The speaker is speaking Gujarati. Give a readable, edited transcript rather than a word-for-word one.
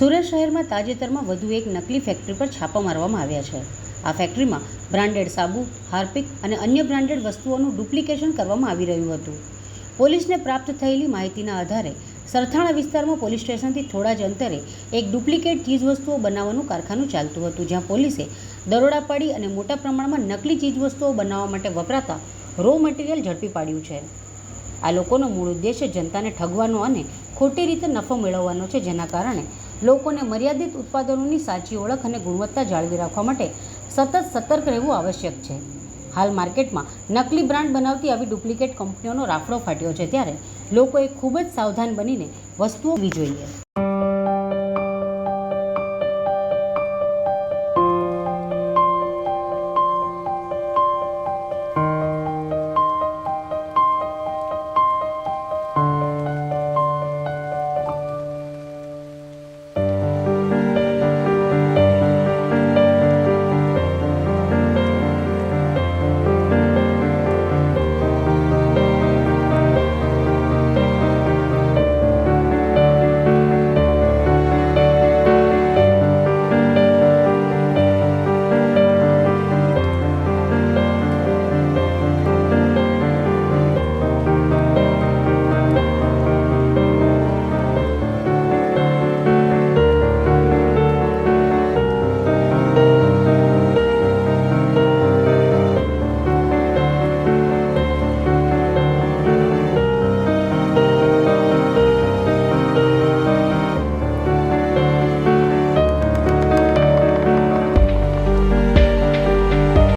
સુરત શહેરમાં તાજેતરમાં વધુ એક નકલી ફેક્ટરી પર છાપા મારવામાં આવ્યા છે. આ ફેક્ટરીમાં બ્રાન્ડેડ સાબુ, હાર્પિક અને અન્ય બ્રાન્ડેડ વસ્તુઓનું ડુપ્લિકેશન કરવામાં આવી રહ્યું હતું. પોલીસને પ્રાપ્ત થયેલી માહિતીના આધારે સરથાણા વિસ્તારમાં પોલીસ સ્ટેશનથી થોડા જ અંતરે એક ડુપ્લિકેટ ચીજવસ્તુઓ બનાવવાનું કારખાનું ચાલતું હતું, જ્યાં પોલીસે દરોડા પાડી અને મોટા પ્રમાણમાં નકલી ચીજવસ્તુઓ બનાવવા માટે વપરાતા રો મટીરિયલ ઝડપી પાડ્યું છે. આ લોકોનો મૂળ ઉદ્દેશ્ય જનતાને ઠગવાનો અને ખોટી રીતે નફો મેળવવાનો છે, જેના કારણે લોકોને મર્યાદિત ઉત્પાદનોની સાચી ઓળખ અને ગુણવત્તા જાળવી રાખવા માટે સતત સતર્ક રહેવું આવશ્યક છે. હાલ માર્કેટમાં નકલી બ્રાન્ડ બનાવતી આવી ડુપ્લિકેટ કંપનીઓનો રાફડો ફાટ્યો છે, ત્યારે લોકોએ ખૂબ જ સાવધાન બનીને વસ્તુઓ લેવી જોઈએ.